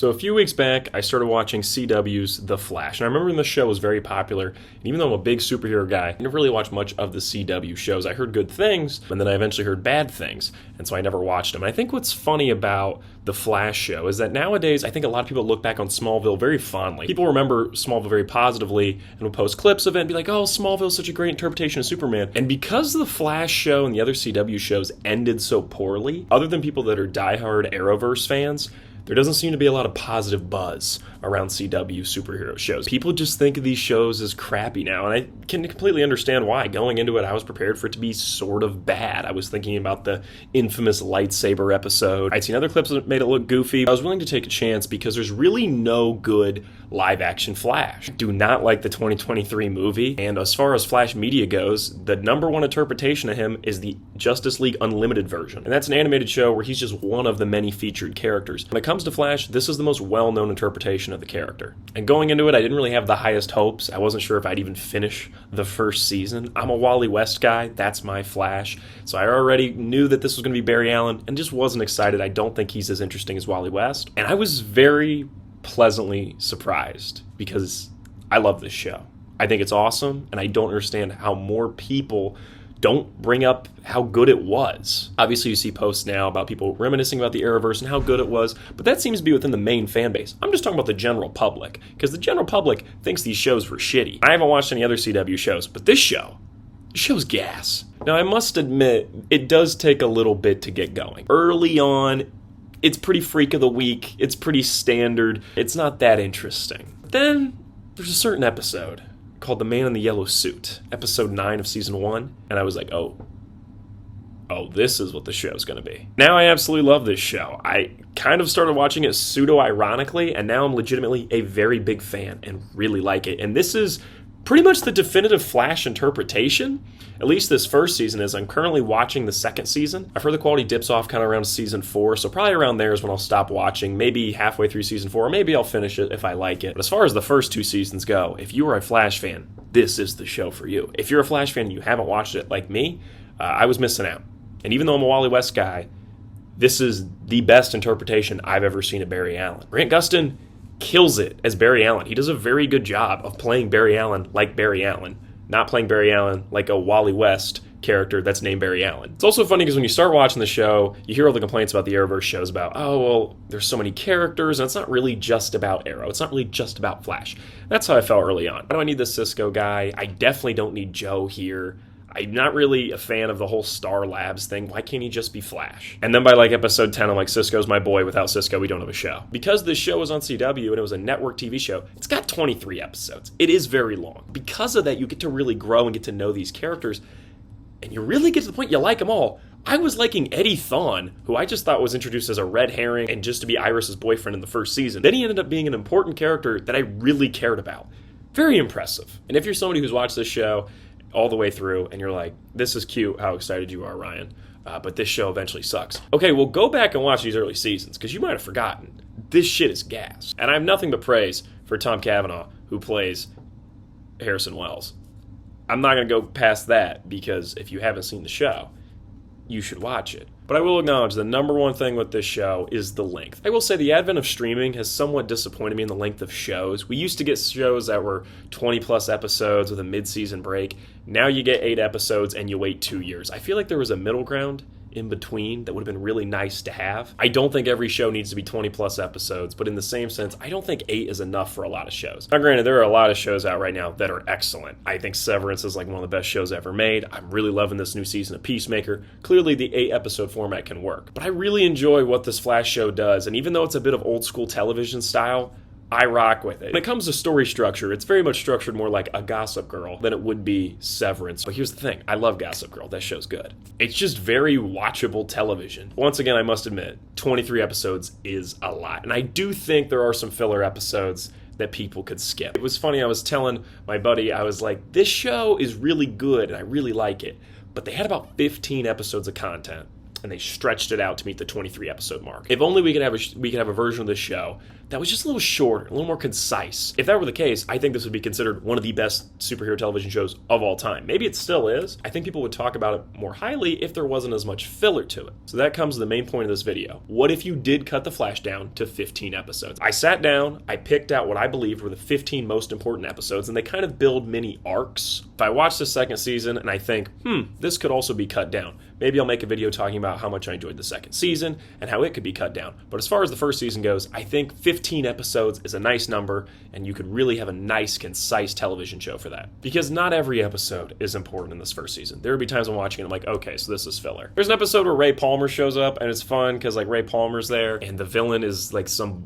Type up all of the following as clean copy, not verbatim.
So a few weeks back, I started watching CW's The Flash. And I remember when the show was very popular, and even though I'm a big superhero guy, I never really watched much of the CW shows. I heard good things, and then I eventually heard bad things, and so I never watched them. And I think what's funny about The Flash show is that nowadays, I think a lot of people look back on Smallville very fondly. People remember Smallville very positively, and will post clips of it and be like, oh, Smallville's such a great interpretation of Superman. And because The Flash show and the other CW shows ended so poorly, other than people that are diehard Arrowverse fans, there doesn't seem to be a lot of positive buzz around CW superhero shows. People just think of these shows as crappy now, and I can completely understand why. Going into it, I was prepared for it to be sort of bad. I was thinking about the infamous lightsaber episode. I'd seen other clips that made it look goofy. I was willing to take a chance because there's really no good live-action Flash. I do not like the 2023 movie, and as far as Flash media goes, the number one interpretation of him is the Justice League Unlimited version. And that's an animated show where he's just one of the many featured characters. When it comes to Flash, this is the most well-known interpretation of the character. And going into it, I didn't really have the highest hopes. I wasn't sure if I'd even finish the first season. I'm a Wally West guy. That's my Flash. So I already knew that this was going to be Barry Allen and just wasn't excited. I don't think he's as interesting as Wally West. And I was very pleasantly surprised because I love this show. I think it's awesome, and I don't understand how more people don't bring up how good it was. Obviously, you see posts now about people reminiscing about the Arrowverse and how good it was, but that seems to be within the main fan base. I'm just talking about the general public, because the general public thinks these shows were shitty. I haven't watched any other CW shows, but this show's gas. Now, I must admit, it does take a little bit to get going. Early on, it's pretty freak of the week, it's pretty standard, it's not that interesting. But then, there's a certain episode called The Man in the Yellow Suit, episode 9 of season 1, and I was like, oh, this is what the show's gonna be. Now I absolutely love this show. I kind of started watching it pseudo-ironically, and now I'm legitimately a very big fan and really like it. And this is pretty much the definitive Flash interpretation. At least this first season is. I'm currently watching the second season. I've heard the quality dips off kind of around season 4, so probably around there is when I'll stop watching, maybe halfway through season 4, or maybe I'll finish it if I like it. But as far as the first 2 seasons go, if you are a Flash fan, this is the show for you. If you're a Flash fan and you haven't watched it like me, I was missing out. And even though I'm a Wally West guy, this is the best interpretation I've ever seen of Barry Allen. Grant Gustin kills it as Barry Allen. He does a very good job of playing Barry Allen like Barry Allen, not playing Barry Allen like a Wally West character that's named Barry Allen. It's also funny because when you start watching the show, you hear all the complaints about the Arrowverse shows about, oh, well, there's so many characters, and it's not really just about Arrow. It's not really just about Flash. That's how I felt early on. Why do I need the Cisco guy? I definitely don't need Joe here. I'm not really a fan of the whole Star Labs thing. Why can't he just be Flash? And then by like episode 10, I'm like, Cisco's my boy. Without Cisco, we don't have a show. Because this show was on CW and it was a network TV show, it's got 23 episodes. It is very long. Because of that, you get to really grow and get to know these characters, and you really get to the point you like them all. I was liking Eddie Thawne, who I just thought was introduced as a red herring and just to be Iris's boyfriend in the first season. Then he ended up being an important character that I really cared about. Very impressive. And if you're somebody who's watched this show all the way through, and you're like, this is cute, how excited you are, Ryan, but this show eventually sucks. Okay, well, go back and watch these early seasons, because you might have forgotten. This shit is gas. And I have nothing but praise for Tom Cavanaugh, who plays Harrison Wells. I'm not going to go past that, because if you haven't seen the show, you should watch it. But I will acknowledge the number one thing with this show is the length. I will say the advent of streaming has somewhat disappointed me in the length of shows. We used to get shows that were 20 plus episodes with a mid-season break. Now you get 8 episodes and you wait 2 years. I feel like there was a middle ground in between that would have been really nice to have. I don't think every show needs to be 20 plus episodes, but in the same sense, I don't think 8 is enough for a lot of shows. Now granted, there are a lot of shows out right now that are excellent. I think Severance is like one of the best shows ever made. I'm really loving this new season of Peacemaker. Clearly the 8 episode format can work, but I really enjoy what this Flash show does, and even though it's a bit of old school television style, I rock with it. When it comes to story structure, it's very much structured more like a Gossip Girl than it would be Severance. But here's the thing, I love Gossip Girl, that show's good. It's just very watchable television. Once again, I must admit, 23 episodes is a lot. And I do think there are some filler episodes that people could skip. It was funny, I was telling my buddy, I was like, this show is really good and I really like it. But they had about 15 episodes of content, and they stretched it out to meet the 23 episode mark. If only we could have a version of this show that was just a little shorter, a little more concise. If that were the case, I think this would be considered one of the best superhero television shows of all time. Maybe it still is. I think people would talk about it more highly if there wasn't as much filler to it. So that comes to the main point of this video. What if you did cut The Flash down to 15 episodes? I sat down, I picked out what I believed were the 15 most important episodes, and they kind of build mini arcs. If I watch the second season and I think, this could also be cut down, maybe I'll make a video talking about how much I enjoyed the second season and how it could be cut down. But as far as the first season goes, I think 15 episodes is a nice number, and you could really have a nice, concise television show for that. Because not every episode is important in this first season. There would be times I'm watching it, I'm like, okay, so this is filler. There's an episode where Ray Palmer shows up, and it's fun because like Ray Palmer's there, and the villain is like some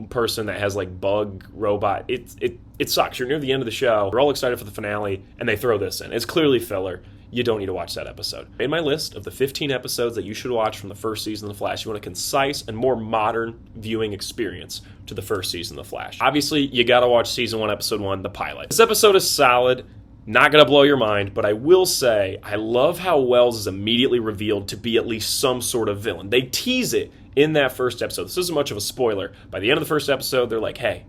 person that has like bug robot. It sucks. You're near the end of the show. We're all excited for the finale, and they throw this in. It's clearly filler. You don't need to watch that episode. In my list of the 15 episodes that you should watch from the first season of The Flash, you want a concise and more modern viewing experience to the first season of The Flash. Obviously, you gotta watch season 1, episode 1, the pilot. This episode is solid. Not gonna blow your mind, but I will say I love how Wells is immediately revealed to be at least some sort of villain. They tease it in that first episode. This isn't much of a spoiler. By the end of the first episode, they're like, hey,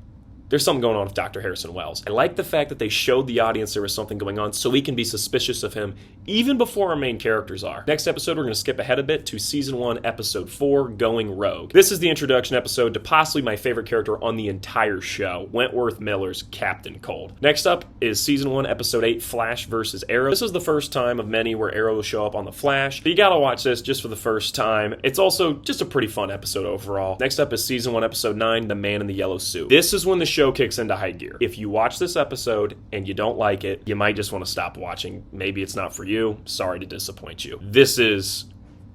there's something going on with Dr. Harrison Wells. I like the fact that they showed the audience there was something going on so we can be suspicious of him even before our main characters are. Next episode, we're going to skip ahead a bit to season 1, episode 4, Going Rogue. This is the introduction episode to possibly my favorite character on the entire show, Wentworth Miller's Captain Cold. Next up is season 1, episode 8, Flash vs. Arrow. This is the first time of many where Arrow will show up on The Flash, but you gotta watch this just for the first time. It's also just a pretty fun episode overall. Next up is season 1, episode 9, The Man in the Yellow Suit. This is when the show kicks into high gear. If you watch this episode and you don't like it, you might just want to stop watching. Maybe it's not for you. Sorry to disappoint you. This is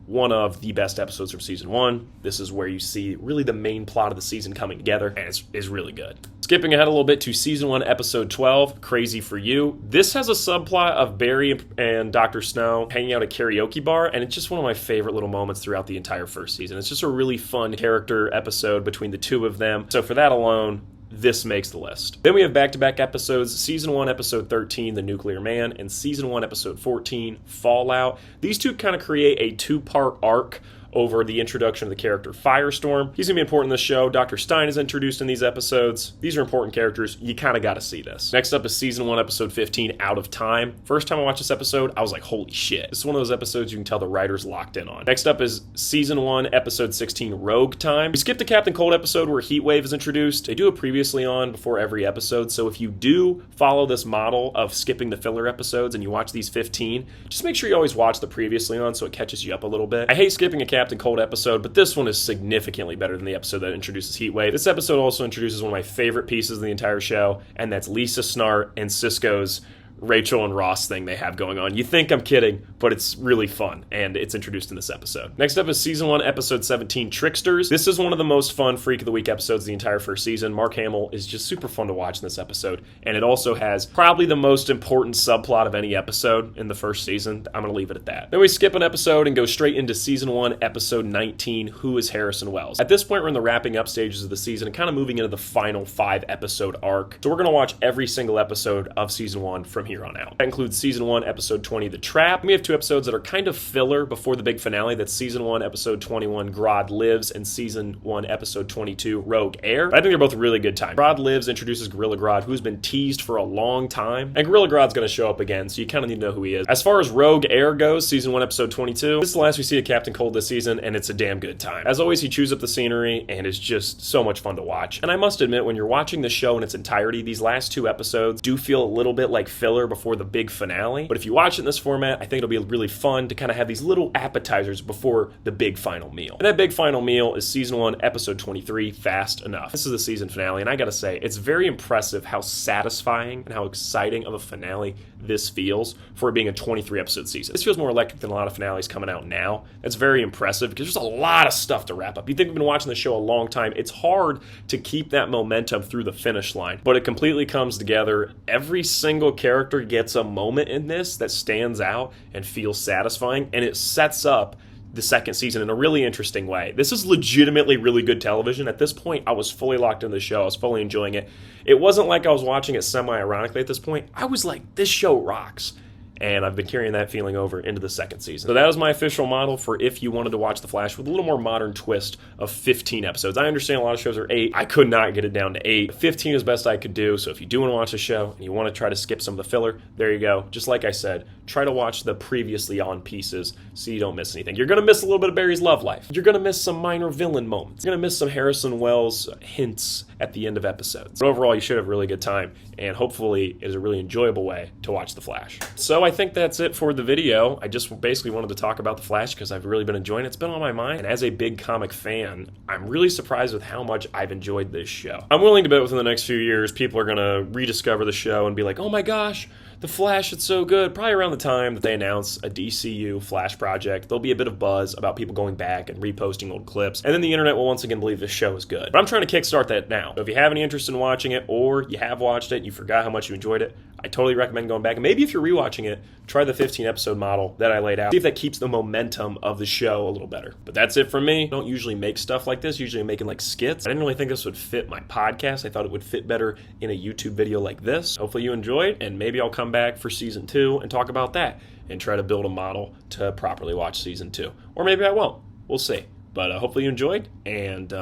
one of the best episodes from season 1. This is where you see really the main plot of the season coming together, and it's really good. Skipping ahead a little bit to season 1, episode 12, Crazy for You. This has a subplot of Barry and Dr. Snow hanging out at a karaoke bar, and it's just one of my favorite little moments throughout the entire first season. It's just a really fun character episode between the two of them. So for that alone, this makes the list. Then we have back-to-back episodes, season 1, episode 13, The Nuclear Man, and season 1, episode 14, Fallout. These two kind of create a 2-part arc over the introduction of the character Firestorm. He's going to be important in this show. Dr. Stein is introduced in these episodes. These are important characters. You kind of got to see this. Next up is season 1, episode 15, Out of Time. First time I watched this episode, I was like, holy shit. This is one of those episodes you can tell the writers locked in on. Next up is season 1, episode 16, Rogue Time. We skipped the Captain Cold episode where Heatwave is introduced. They do it previously on before every episode, so if you do follow this model of skipping the filler episodes and you watch these 15, just make sure you always watch the previously on so it catches you up a little bit. I hate skipping a Captain Cold episode, but this one is significantly better than the episode that introduces Heatwave. This episode also introduces one of my favorite pieces of the entire show, and that's Lisa Snart and Cisco's Rachel and Ross thing they have going on. You think I'm kidding, but it's really fun, and it's introduced in this episode. Next up is season 1, episode 17, Tricksters. This is one of the most fun Freak of the Week episodes of the entire first season. Mark Hamill is just super fun to watch in this episode, and it also has probably the most important subplot of any episode in the first season. I'm going to leave it at that. Then we skip an episode and go straight into season 1, episode 19, Who is Harrison Wells? At this point, we're in the wrapping up stages of the season and kind of moving into the final 5-episode arc. So we're going to watch every single episode of season 1 from here on out. That includes season 1, episode 20, The Trap. We have 2 episodes that are kind of filler before the big finale. That's season 1, episode 21, Grodd Lives, and season 1, episode 22, Rogue Air. I think they're both really good times. Grodd Lives introduces Gorilla Grodd, who's been teased for a long time, and Gorilla Grodd's going to show up again, so you kind of need to know who he is. As far as Rogue Air goes, season 1, episode 22, this is the last we see of Captain Cold this season, and it's a damn good time. As always, he chews up the scenery, and it's just so much fun to watch. And I must admit, when you're watching the show in its entirety, these last 2 episodes do feel a little bit like filler before the big finale. But if you watch it in this format, I think it'll be really fun to kind of have these little appetizers before the big final meal. And that big final meal is season 1, episode 23, Fast Enough. This is the season finale, and I gotta say, it's very impressive how satisfying and how exciting of a finale this feels for it being a 23 episode season. This feels more electric than a lot of finales coming out now. That's very impressive because there's a lot of stuff to wrap up. You think we've been watching the show a long time. It's hard to keep that momentum through the finish line, but it completely comes together. Every single character gets a moment in this that stands out and feels satisfying, and it sets up the second season in a really interesting way. This is legitimately really good television. At this point, I was fully locked into the show. I was fully enjoying it. It wasn't like I was watching it semi-ironically at this point. I was like, this show rocks. and I've been carrying that feeling over into the second season. So that was my official model for if you wanted to watch The Flash with a little more modern twist of 15 episodes. I understand a lot of shows are 8. I could not get it down to 8. 15 is best I could do, so if you do want to watch a show and you want to try to skip some of the filler, there you go. Just like I said, try to watch the previously on pieces so you don't miss anything. You're going to miss a little bit of Barry's love life. You're going to miss some minor villain moments. You're going to miss some Harrison Wells hints at the end of episodes. But overall, you should have a really good time, and hopefully it is a really enjoyable way to watch The Flash. So I think that's it for the video. I just basically wanted to talk about The Flash because I've really been enjoying it. It's been on my mind, and as a big comic fan, I'm really surprised with how much I've enjoyed this show. I'm willing to bet within the next few years, people are going to rediscover the show and be like, oh my gosh, The Flash, it's so good. Probably around the time that they announce a DCU Flash project, there'll be a bit of buzz about people going back and reposting old clips, and then the internet will once again believe this show is good. But I'm trying to kickstart that now. So if you have any interest in watching it, or you have watched it and you forgot how much you enjoyed it, I totally recommend going back. And maybe if you're rewatching it, try the 15-episode model that I laid out. See if that keeps the momentum of the show a little better. But that's it from me. I don't usually make stuff like this. Usually I'm making like skits. I didn't really think this would fit my podcast. I thought it would fit better in a YouTube video like this. Hopefully you enjoyed, and maybe I'll come back for season 2 and talk about that and try to build a model to properly watch season 2. Or maybe I won't. We'll see. But hopefully you enjoyed, and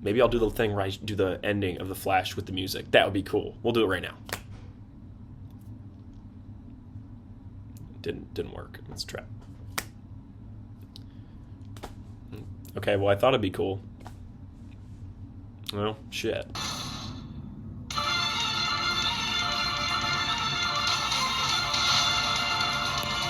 maybe I'll do the thing where I do the ending of The Flash with the music. That would be cool. We'll do it right now. Didn't work. Let's try. Okay, well, I thought it'd be cool. Well, shit.